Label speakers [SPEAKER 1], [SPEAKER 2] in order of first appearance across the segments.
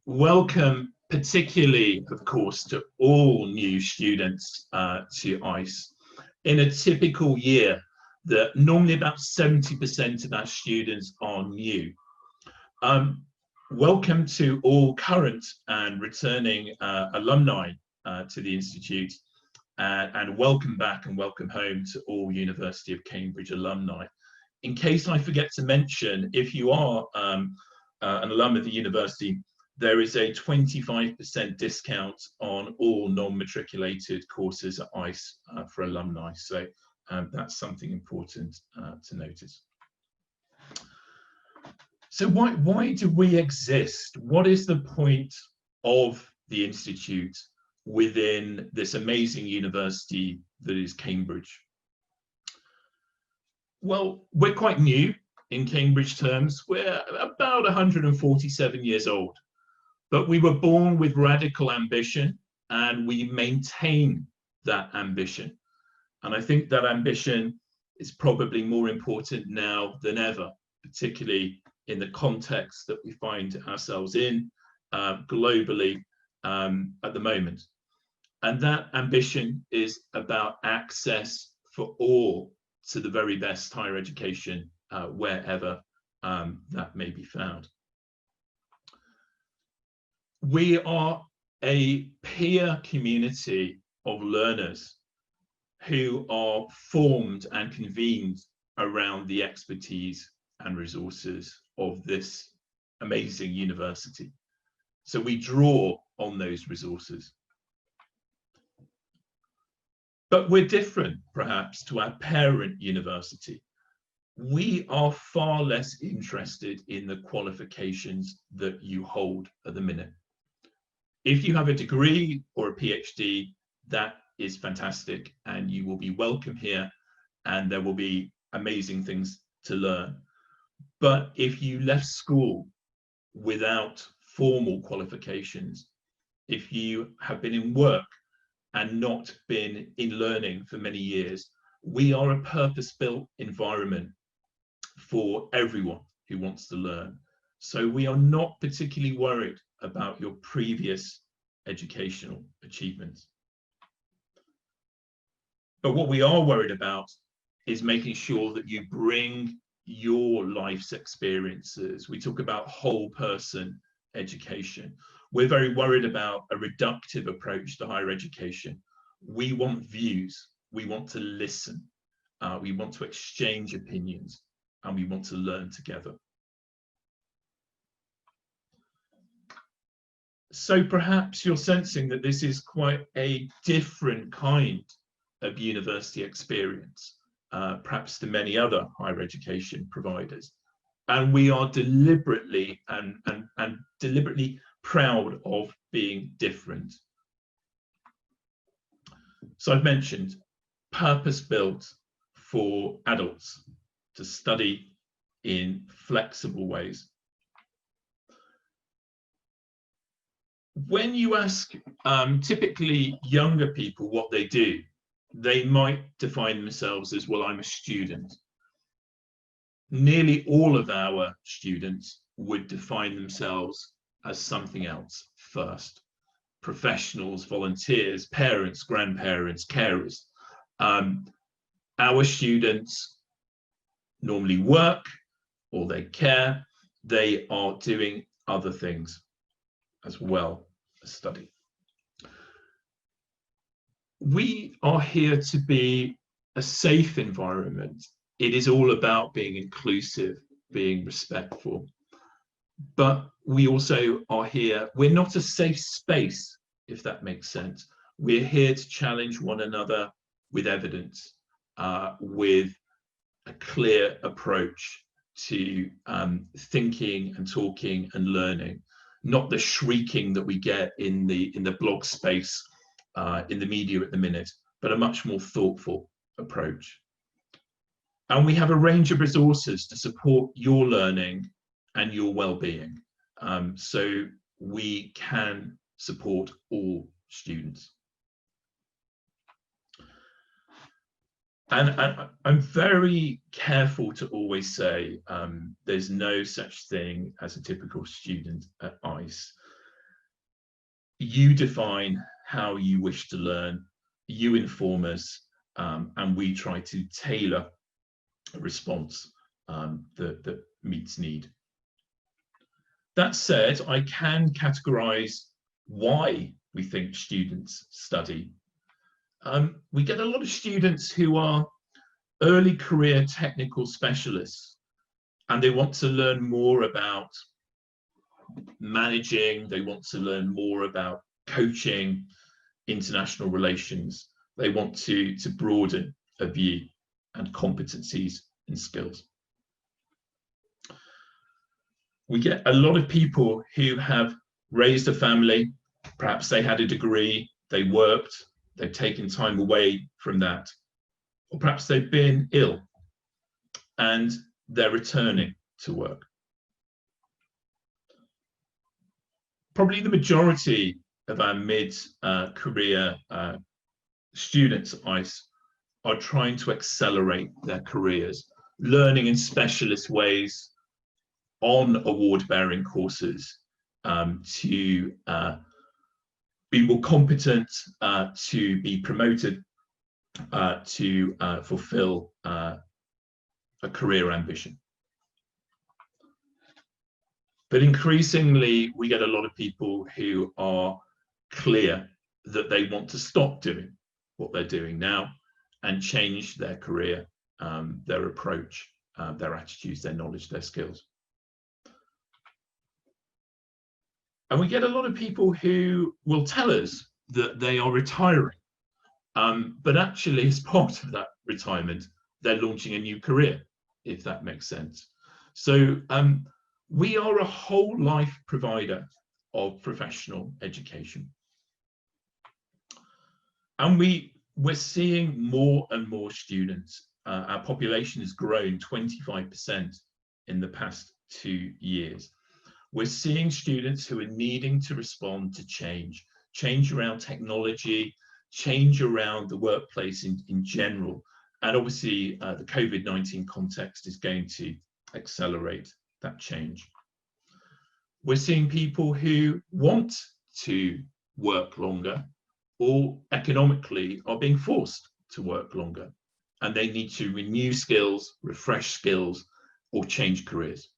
[SPEAKER 1] Welcome particularly, of course, to all new students to ICE. In a typical year, normally about 70% of our students are new. Welcome to all current and returning alumni to the Institute, and welcome back and welcome home to all University of Cambridge alumni. In case I forget to mention, if you are an alum of the university, there is a 25% discount on all non-matriculated courses at ICE for alumni. So that's something important to notice. So why do we exist? What is the point of the Institute within this amazing university that is Cambridge? Well, we're quite new in Cambridge terms. We're about 147 years old, but we were born with radical ambition and we maintain that ambition. And I think that ambition is probably more important now than ever, particularly in the context that we find ourselves in globally at the moment. And that ambition is about access for all to the very best higher education wherever that may be found. We are a peer community of learners who are formed and convened around the expertise and resources of this amazing university. So we draw on those resources. But we're different, perhaps, to our parent university. We are far less interested in the qualifications that you hold at the minute. If you have a degree or a PhD, that is fantastic, and you will be welcome here, and there will be amazing things to learn. But if you left school without formal qualifications, if you have been in work and not been in learning for many years, we are a purpose-built environment for everyone who wants to learn. So we are not particularly worried about your previous educational achievements. But what we are worried about is making sure that you bring your life's experiences. We talk about whole person education. We're very worried about a reductive approach to higher education. We want views, we want to listen, we want to exchange opinions, and we want to learn together. So perhaps you're sensing that this is quite a different kind of university experience, perhaps to many other higher education providers. And we are deliberately and deliberately proud of being different. So I've mentioned purpose-built for adults to study in flexible ways. When you ask typically younger people what they do, they might define themselves as, well, I'm a student. Nearly all of our students would define themselves as something else first. Professionals, volunteers, parents, grandparents, carers. Our students normally work or they care. They are doing other things as well as study. We are here to be a safe environment. It is all about being inclusive, being respectful. But we also are here, we're not a safe space, if that makes sense. We're here to challenge one another with evidence, with a clear approach to thinking and talking and learning, not the shrieking that we get in the blog space, in the media at the minute, but a much more thoughtful approach. And we have a range of resources to support your learning and your well-being, so we can support all students. And I'm very careful to always say there's no such thing as a typical student at ICE. You define how you wish to learn, you inform us, and we try to tailor a response that meets need. That said, I can categorize why we think students study. We get a lot of students who are early career technical specialists, and they want to learn more about managing, they want to learn more about coaching, international relations. They want to broaden a view and competencies and skills. We get a lot of people who have raised a family, perhaps they had a degree, they worked, they've taken time away from that, or perhaps they've been ill and they're returning to work. Probably the majority of our mid-career students at ICE are trying to accelerate their careers, learning in specialist ways on award-bearing courses to be more competent, to be promoted, to fulfill a career ambition. But increasingly, we get a lot of people who are clear that they want to stop doing what they're doing now and change their career, their approach, their attitudes, their knowledge, their skills. And we get a lot of people who will tell us that they are retiring, but actually as part of that retirement, they're launching a new career, if that makes sense. So we are a whole life provider of professional education. And we're seeing more and more students. Our population has grown 25% in the past 2 years. We're seeing students who are needing to respond to change around technology, change around the workplace in general. And obviously the COVID-19 context is going to accelerate that change. We're seeing people who want to work longer or economically are being forced to work longer, and they need to renew skills, refresh skills, or change careers.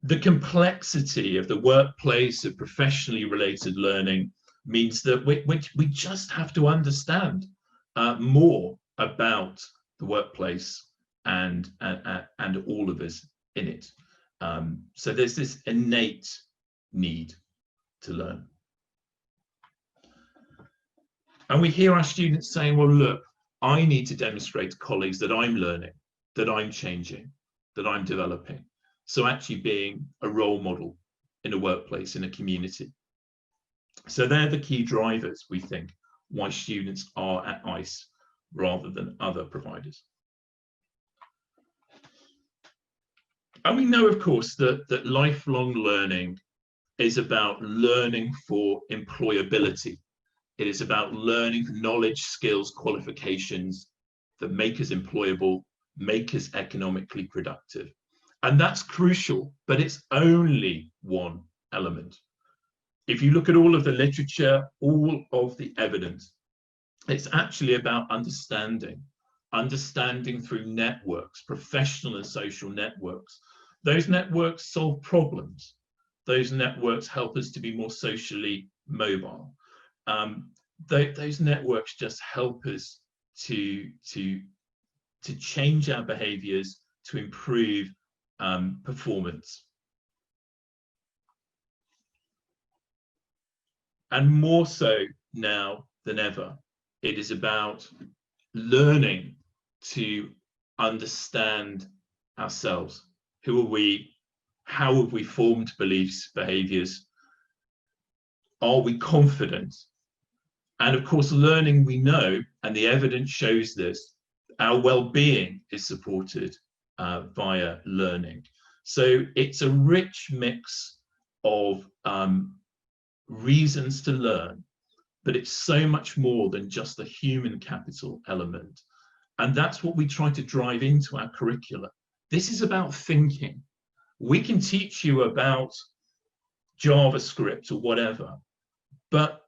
[SPEAKER 1] The complexity of the workplace, of professionally related learning, means that we just have to understand more about the workplace and all of us in it. So there's this innate need to learn. And we hear our students saying, well, look, I need to demonstrate to colleagues that I'm learning, that I'm changing, that I'm developing. So actually being a role model in a workplace, in a community. So they're the key drivers, we think, why students are at ICE rather than other providers. And we know, of course, that lifelong learning is about learning for employability. It is about learning knowledge, skills, qualifications that make us employable, make us economically productive. And that's crucial, but it's only one element. If you look at all of the literature, all of the evidence, it's actually about understanding through networks, professional and social networks. Those networks solve problems. Those networks help us to be more socially mobile. Those networks just help us to change our behaviors, to improve performance. And more so now than ever, it is about learning to understand ourselves. Who are we? How have we formed beliefs, behaviors? Are we confident? And of course, learning, we know, and the evidence shows this, our well-being is supported via learning. So it's a rich mix of reasons to learn but it's so much more than just the human capital element. And that's what we try to drive into our curricula. This is about thinking. We can teach you about JavaScript or whatever, but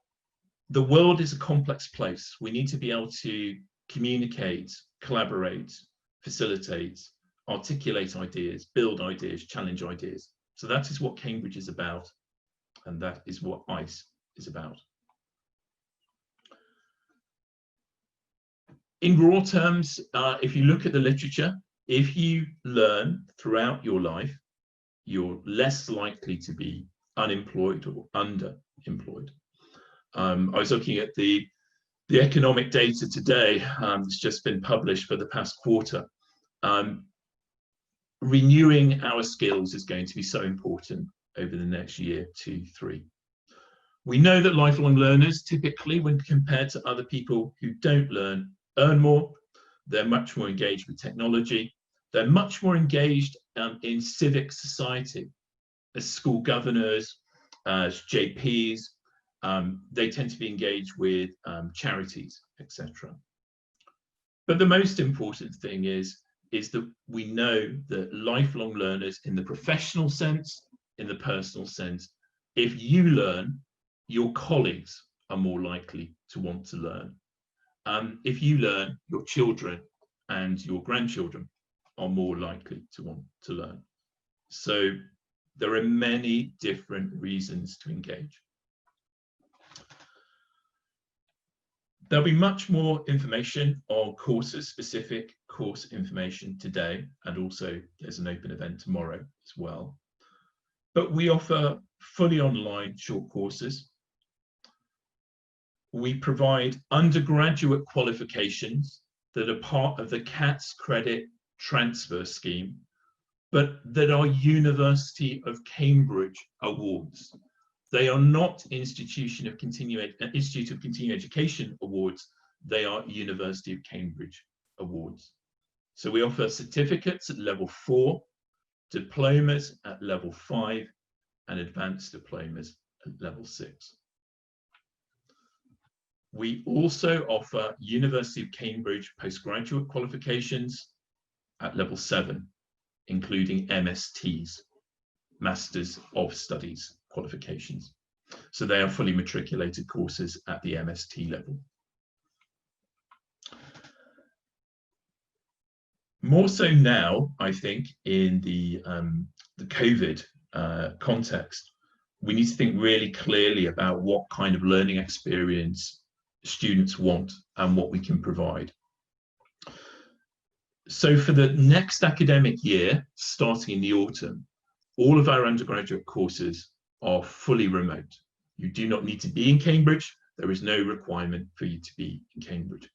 [SPEAKER 1] the world is a complex place. We need to be able to communicate, collaborate, facilitate, articulate ideas, build ideas, challenge ideas. So that is what Cambridge is about, and that is what ICE is about. In raw terms, if you look at the literature, if you learn throughout your life, you're less likely to be unemployed or underemployed. I was looking at the economic data today. It's just been published for the past quarter. Renewing our skills is going to be so important over the next year, 2, 3. We know that lifelong learners typically, when compared to other people who don't learn, earn more. They're much more engaged with technology. They're much more engaged in civic society as school governors, as JPs. They tend to be engaged with charities, etc. But the most important thing is that we know that lifelong learners, in the professional sense, in the personal sense, if you learn, your colleagues are more likely to want to learn. If you learn, your children and your grandchildren are more likely to want to learn. So there are many different reasons to engage. There'll be much more information on courses, specific course information today, and also there's an open event tomorrow as well. But we offer fully online short courses. We provide undergraduate qualifications that are part of the CATS credit transfer scheme, but that are University of Cambridge awards. They are not Institute of Continuing Education awards. They are University of Cambridge awards. So we offer certificates at level 4, diplomas at level 5, and advanced diplomas at level 6. We also offer University of Cambridge postgraduate qualifications at level 7, including MSTs, Masters of Studies qualifications. So they are fully matriculated courses at the MST level. More so now, I think, in the COVID context, we need to think really clearly about what kind of learning experience students want and what we can provide. So for the next academic year, starting in the autumn, all of our undergraduate courses are fully remote. You do not need to be in Cambridge. There is no requirement for you to be in Cambridge.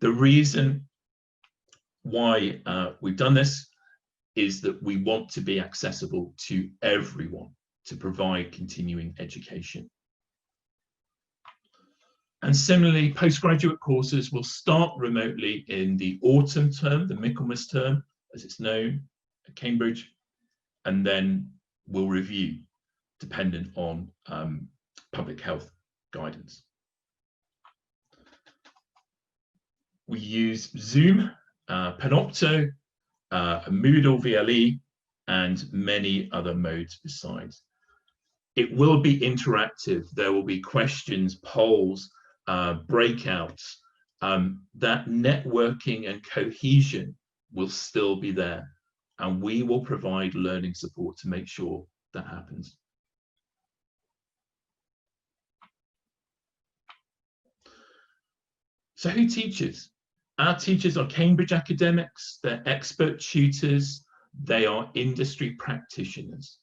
[SPEAKER 1] The reason why we've done this is that we want to be accessible to everyone to provide continuing education. And similarly, postgraduate courses will start remotely in the autumn term, the Michaelmas term, as it's known at Cambridge, and then we'll review dependent on public health guidance. We use Zoom, Panopto, Moodle VLE, and many other modes besides. It will be interactive. There will be questions, polls, breakouts. That networking and cohesion will still be there, and we will provide learning support to make sure that happens. So who teaches? Our teachers are Cambridge academics, they're expert tutors, they are industry practitioners.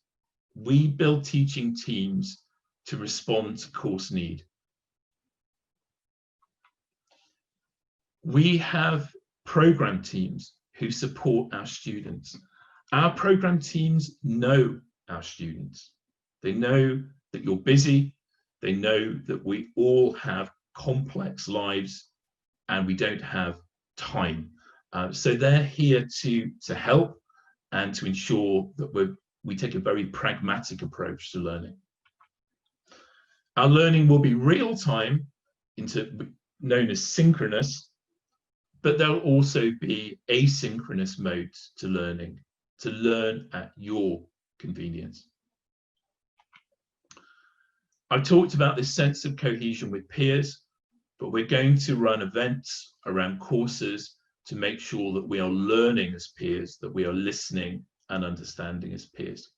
[SPEAKER 1] We build teaching teams to respond to course need. We have program teams who support our students. Our program teams know our students. They know that you're busy. They know that we all have complex lives and we don't have time. So they're here to help and to ensure that we take a very pragmatic approach to learning. Our learning will be real time known as synchronous, but there'll also be asynchronous modes to learning, to learn at your convenience. I've talked about this sense of cohesion with peers, but we're going to run events around courses to make sure that we are learning as peers, that we are listening and understanding as peers.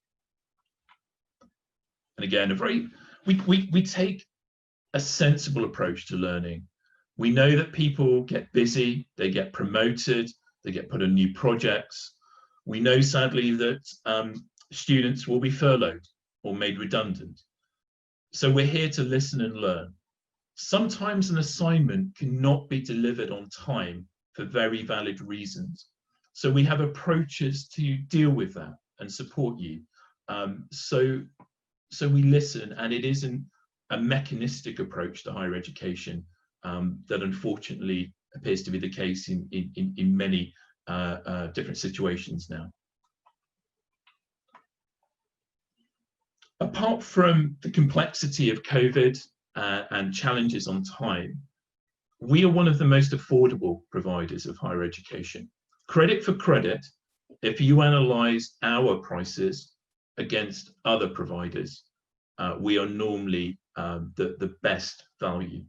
[SPEAKER 1] And again, we take a sensible approach to learning. We know that people get busy, they get promoted, they get put on new projects. We know, sadly, that students will be furloughed or made redundant. So we're here to listen and learn. Sometimes an assignment cannot be delivered on time for very valid reasons. So we have approaches to deal with that and support you. So we listen, and it isn't a mechanistic approach to higher education that unfortunately appears to be the case in many different situations now. Apart from the complexity of COVID and challenges on time, we are one of the most affordable providers of higher education. Credit for credit, if you analyse our prices against other providers, we are normally the best value.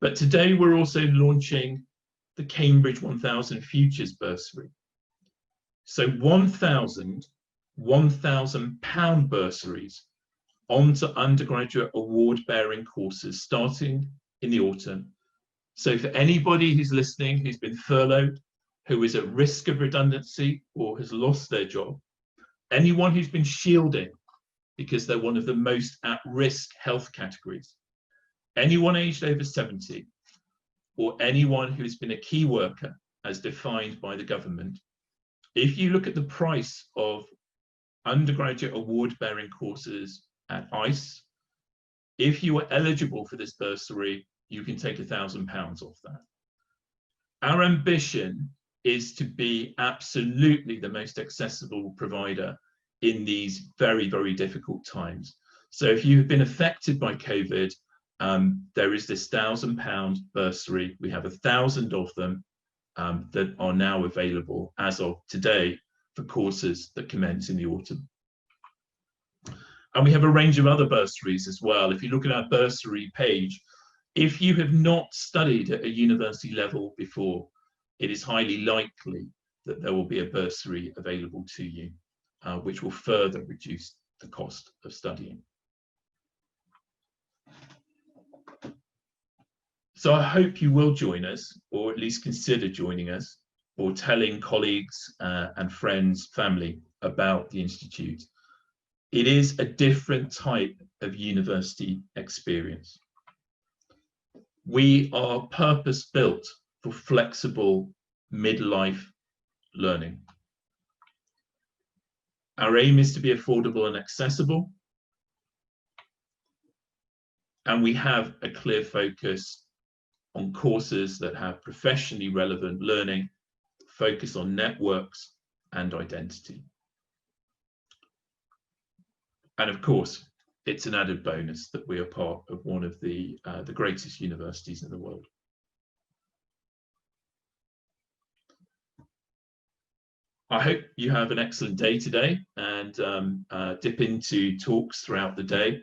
[SPEAKER 1] But today we're also launching the Cambridge 1000 Futures Bursary. So £1,000 bursaries onto undergraduate award-bearing courses starting in the autumn. So for anybody who's listening, who's been furloughed, who is at risk of redundancy or has lost their job, anyone who's been shielding because they're one of the most at-risk health categories, anyone aged over 70, or anyone who has been a key worker as defined by the government, if you look at the price of undergraduate award-bearing courses at ICE, if you are eligible for this bursary, you can take £1,000 off that. Our ambition is to be absolutely the most accessible provider in these very, very difficult times. So if you've been affected by COVID, there is this £1,000 bursary. We have 1,000 of them that are now available as of today for courses that commence in the autumn. And we have a range of other bursaries as well. If you look at our bursary page, if you have not studied at a university level before, it is highly likely that there will be a bursary available to you, which will further reduce the cost of studying. So I hope you will join us, or at least consider joining us, or telling colleagues and friends, family about the Institute. It is a different type of university experience. We are purpose-built for flexible midlife learning. Our aim is to be affordable and accessible, and we have a clear focus on courses that have professionally relevant learning, focus on networks and identity. And of course, it's an added bonus that we are part of one of the greatest universities in the world. I hope you have an excellent day today and dip into talks throughout the day.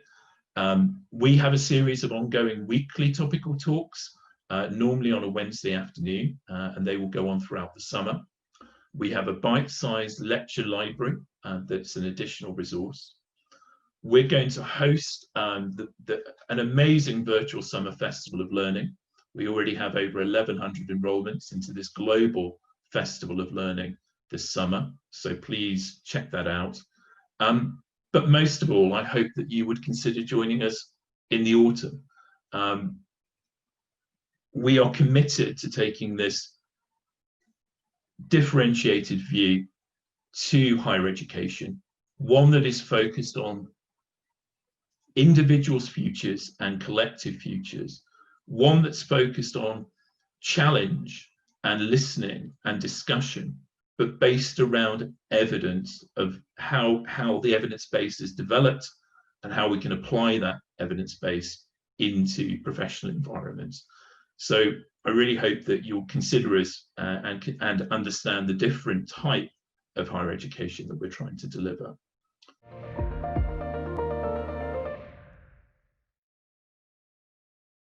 [SPEAKER 1] We have a series of ongoing weekly topical talks, normally on a Wednesday afternoon, and they will go on throughout the summer. We have a bite-sized lecture library that's an additional resource. We're going to host an amazing virtual summer festival of learning. We already have over 1,100 enrollments into this global festival of learning this summer, so please check that out. But most of all, I hope that you would consider joining us in the autumn. We are committed to taking this differentiated view to higher education, one that is focused on individuals' futures and collective futures, one that's focused on challenge and listening and discussion, but based around evidence of how the evidence base is developed and how we can apply that evidence base into professional environments. So I really hope that you'll consider us and understand the different type of higher education that we're trying to deliver.